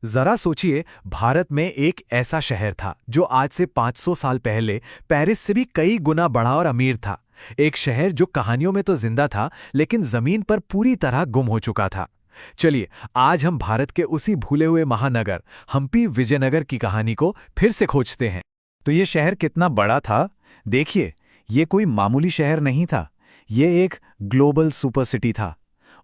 जरा सोचिए, भारत में एक ऐसा शहर था जो आज से 500 साल पहले पेरिस से भी कई गुना बड़ा और अमीर था। एक शहर जो कहानियों में तो जिंदा था, लेकिन जमीन पर पूरी तरह गुम हो चुका था। चलिए, आज हम भारत के उसी भूले हुए महानगर हम्पी विजयनगर की कहानी को फिर से खोजते हैं। तो ये शहर कितना बड़ा था? देखिए, ये कोई मामूली शहर नहीं था। ये एक ग्लोबल सुपर सिटी था।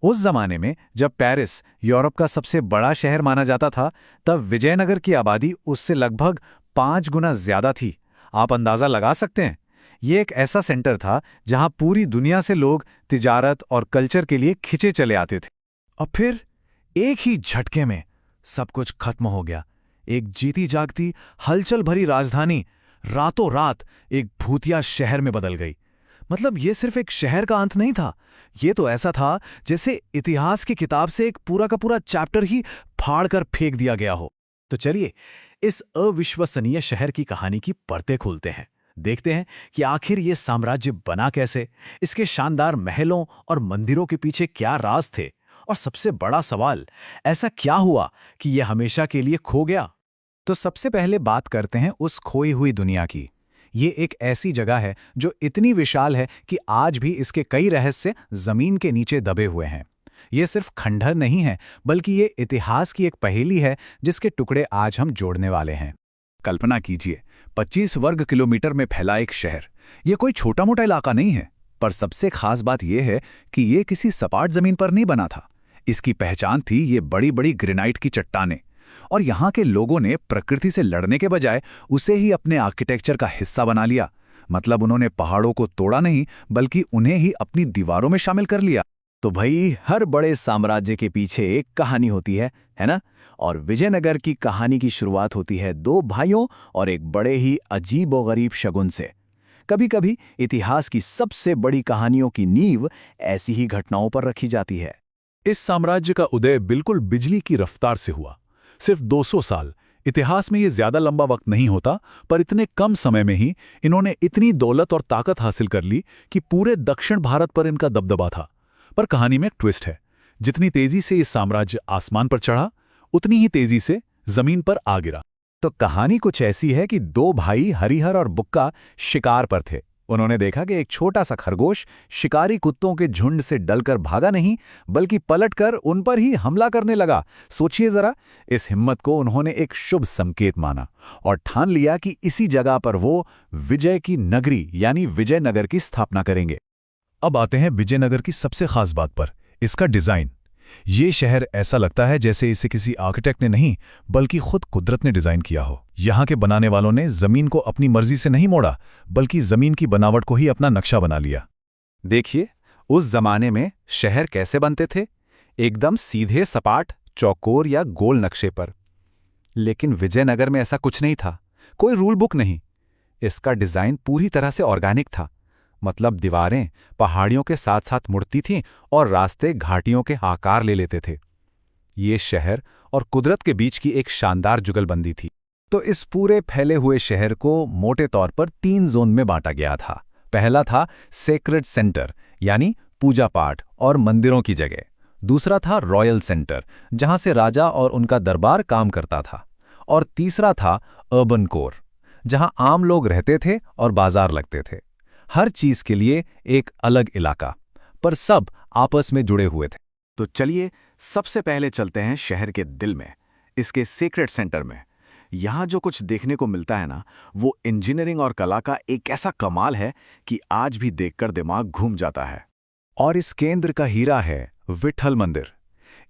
उस जमाने में जब पेरिस यूरोप का सबसे बड़ा शहर माना जाता था, तब विजयनगर की आबादी उससे लगभग 5 गुना ज्यादा थी। आप अंदाजा लगा सकते हैं। ये एक ऐसा सेंटर था जहां पूरी दुनिया से लोग तिजारत और कल्चर के लिए खिंचे चले आते थे। और फिर एक ही झटके में सब कुछ खत्म हो गया। एक जीती जागती हलचल भरी राजधानी रातों रात एक भूतिया शहर में बदल गई। मतलब ये सिर्फ एक शहर का अंत नहीं था, ये तो ऐसा था जैसे इतिहास की किताब से एक पूरा का पूरा चैप्टर ही फाड़ कर फेंक दिया गया हो। तो चलिए, इस अविश्वसनीय शहर की कहानी की परतें खोलते हैं। देखते हैं कि आखिर ये साम्राज्य बना कैसे, इसके शानदार महलों और मंदिरों के पीछे क्या राज थे, और सबसे बड़ा सवाल, ऐसा क्या हुआ कि यह हमेशा के लिए खो गया। तो सबसे पहले बात करते हैं उस खोई हुई दुनिया की। ये एक ऐसी जगह है जो इतनी विशाल है कि आज भी इसके कई रहस्य जमीन के नीचे दबे हुए हैं। ये सिर्फ खंडहर नहीं है, बल्कि ये इतिहास की एक पहेली है जिसके टुकड़े आज हम जोड़ने वाले हैं। कल्पना कीजिए, 25 वर्ग किलोमीटर में फैला एक शहर। ये कोई छोटा मोटा इलाका नहीं है, पर सबसे खास बात यह है कि ये किसी सपाट जमीन पर नहीं बना था। इसकी पहचान थी ये बड़ी बड़ी ग्रेनाइट की चट्टानें। और यहाँ के लोगों ने प्रकृति से लड़ने के बजाय उसे ही अपने आर्किटेक्चर का हिस्सा बना लिया। मतलब उन्होंने पहाड़ों को तोड़ा नहीं, बल्कि उन्हें ही अपनी दीवारों में शामिल कर लिया। तो भाई, हर बड़े साम्राज्य के पीछे एक कहानी होती है ना? और विजयनगर की कहानी की शुरुआत होती है दो भाइयों और एक बड़े ही अजीब और गरीब शगुन से। कभी कभी इतिहास की सबसे बड़ी कहानियों की नींव ऐसी ही घटनाओं पर रखी जाती है। इस साम्राज्य का उदय बिल्कुल बिजली की रफ्तार से हुआ। सिर्फ 200 साल। इतिहास में ये ज्यादा लंबा वक्त नहीं होता, पर इतने कम समय में ही इन्होंने इतनी दौलत और ताकत हासिल कर ली कि पूरे दक्षिण भारत पर इनका दबदबा था। पर कहानी में एक ट्विस्ट है। जितनी तेजी से ये साम्राज्य आसमान पर चढ़ा, उतनी ही तेजी से जमीन पर आ गिरा। तो कहानी कुछ ऐसी है कि दो भाई हरिहर और बुक्का शिकार पर थे। उन्होंने देखा कि एक छोटा सा खरगोश शिकारी कुत्तों के झुंड से डलकर भागा नहीं, बल्कि पलटकर उन पर ही हमला करने लगा। सोचिए जरा, इस हिम्मत को उन्होंने एक शुभ संकेत माना और ठान लिया कि इसी जगह पर वो विजय की नगरी यानी विजयनगर की स्थापना करेंगे। अब आते हैं विजयनगर की सबसे खास बात पर, इसका डिजाइन। ये शहर ऐसा लगता है जैसे इसे किसी आर्किटेक्ट ने नहीं, बल्कि खुद कुदरत ने डिजाइन किया हो। यहाँ के बनाने वालों ने जमीन को अपनी मर्जी से नहीं मोड़ा, बल्कि जमीन की बनावट को ही अपना नक्शा बना लिया। देखिए, उस जमाने में शहर कैसे बनते थे, एकदम सीधे सपाट चौकोर या गोल नक्शे पर। लेकिन विजयनगर में ऐसा कुछ नहीं था। कोई रूल बुक नहीं। इसका डिजाइन पूरी तरह से ऑर्गेनिक था। मतलब दीवारें पहाड़ियों के साथ साथ मुड़ती थीं और रास्ते घाटियों के आकार ले लेते थे। ये शहर और कुदरत के बीच की एक शानदार जुगलबंदी थी। तो इस पूरे फैले हुए शहर को मोटे तौर पर 3 जोन में बांटा गया था। पहला था सेक्रेड सेंटर, यानी पूजा पाठ और मंदिरों की जगह। दूसरा था रॉयल सेंटर, जहां से राजा और उनका दरबार काम करता था। और तीसरा था अर्बन कोर, जहां आम लोग रहते थे और बाजार लगते थे। हर चीज के लिए एक अलग इलाका, पर सब आपस में जुड़े हुए थे। तो चलिए, सबसे पहले चलते हैं शहर के दिल में, इसके सीक्रेट सेंटर में। यहाँ जो कुछ देखने को मिलता है ना, वो इंजीनियरिंग और कला का एक ऐसा कमाल है कि आज भी देखकर दिमाग घूम जाता है। और इस केंद्र का हीरा है विट्ठल मंदिर।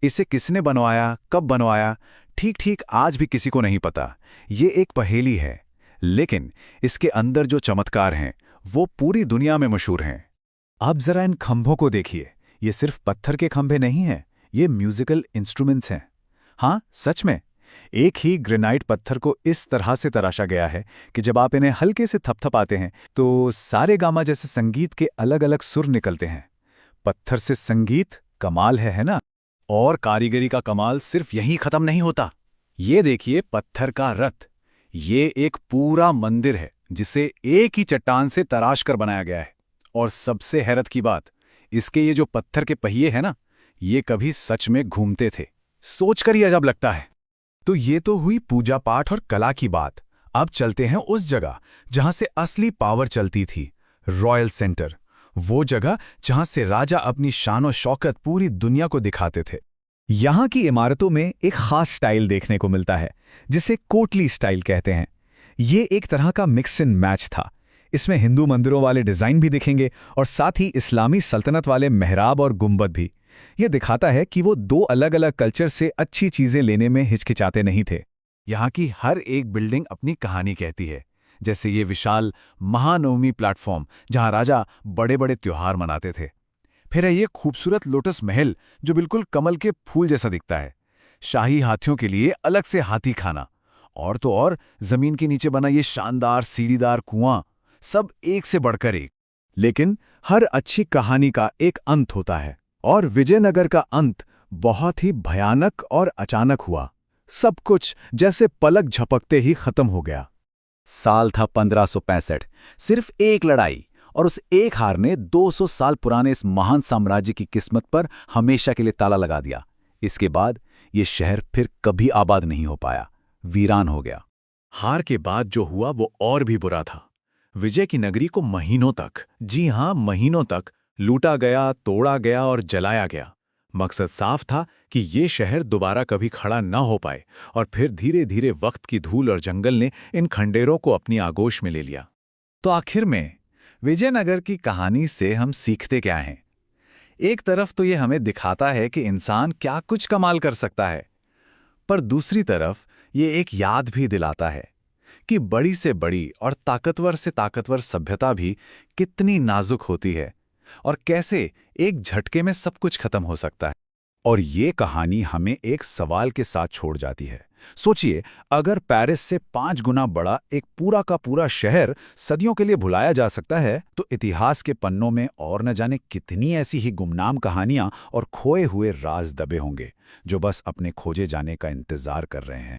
इसे किसने बनवाया, कब बनवाया, ठीक ठीक आज भी किसी को नहीं पता। ये एक पहेली है, लेकिन इसके अंदर जो चमत्कार हैं वो पूरी दुनिया में मशहूर हैं। आप जरा इन खंभों को देखिए। ये सिर्फ पत्थर के खंभे नहीं हैं, ये म्यूजिकल इंस्ट्रूमेंट्स हैं। हाँ, सच में। एक ही ग्रेनाइट पत्थर को इस तरह से तराशा गया है कि जब आप इन्हें हल्के से थपथपाते हैं तो सारे गामा जैसे संगीत के अलग अलग सुर निकलते हैं। पत्थर से संगीत, कमाल है ना? और कारीगरी का कमाल सिर्फ यहीं खत्म नहीं होता। ये देखिए, पत्थर का रथ। ये एक पूरा मंदिर है जिसे एक ही चट्टान से तराश कर बनाया गया है। और सबसे हैरत की बात, इसके ये जो पत्थर के पहिए हैं ना, ये कभी सच में घूमते थे। सोचकर ही अजब लगता है। तो ये तो हुई पूजा पाठ और कला की बात। अब चलते हैं उस जगह जहां से असली पावर चलती थी, रॉयल सेंटर। वो जगह जहां से राजा अपनी शान और शौकत पूरी दुनिया को दिखाते थे। यहाँ की इमारतों में एक खास स्टाइल देखने को मिलता है, जिसे कोटली स्टाइल कहते हैं। ये एक तरह का मिक्स एंड मैच था। इसमें हिंदू मंदिरों वाले डिज़ाइन भी दिखेंगे और साथ ही इस्लामी सल्तनत वाले मेहराब और गुंबद भी। यह दिखाता है कि वो दो अलग अलग कल्चर से अच्छी चीज़ें लेने में हिचकिचाते नहीं थे। यहाँ की हर एक बिल्डिंग अपनी कहानी कहती है, जैसे ये विशाल महानवमी प्लेटफॉर्म जहाँ राजा बड़े बड़े त्योहार मनाते थे। फिर है ये खूबसूरत लोटस महल जो बिल्कुल कमल के फूल जैसा दिखता है। शाही हाथियों के लिए अलग से हाथी खाना, और तो और जमीन के नीचे बना ये शानदार सीढ़ीदार कुआं, सब एक से बढ़कर एक। लेकिन हर अच्छी कहानी का एक अंत होता है, और विजयनगर का अंत बहुत ही भयानक और अचानक हुआ। सब कुछ जैसे पलक झपकते ही खत्म हो गया। साल था 1565। सिर्फ एक लड़ाई और उस एक हार ने 200 साल पुराने इस महान साम्राज्य की किस्मत पर हमेशा के लिए ताला लगा दिया। इसके बाद ये शहर फिर कभी आबाद नहीं हो पाया, वीरान हो गया। हार के बाद जो हुआ वो और भी बुरा था। विजय की नगरी को महीनों तक, जी हां महीनों तक, लूटा गया, तोड़ा गया और जलाया गया। मकसद साफ था कि ये शहर दोबारा कभी खड़ा न हो पाए, और फिर धीरे धीरे वक्त की धूल और जंगल ने इन खंडेरों को अपनी आगोश में ले लिया। तो आखिर में विजयनगर की कहानी से हम सीखते क्या हैं? एक तरफ तो ये हमें दिखाता है कि इंसान क्या कुछ कमाल कर सकता है, पर दूसरी तरफ ये एक याद भी दिलाता है कि बड़ी से बड़ी और ताकतवर से ताकतवर सभ्यता भी कितनी नाजुक होती है, और कैसे एक झटके में सब कुछ खत्म हो सकता है। और ये कहानी हमें एक सवाल के साथ छोड़ जाती है। सोचिए, अगर पेरिस से 5 गुना बड़ा एक पूरा का पूरा शहर सदियों के लिए भुलाया जा सकता है, तो इतिहास के पन्नों में और न जाने कितनी ऐसी ही गुमनाम कहानियां और खोए हुए राज दबे होंगे, जो बस अपने खोजे जाने का इंतजार कर रहे हैं।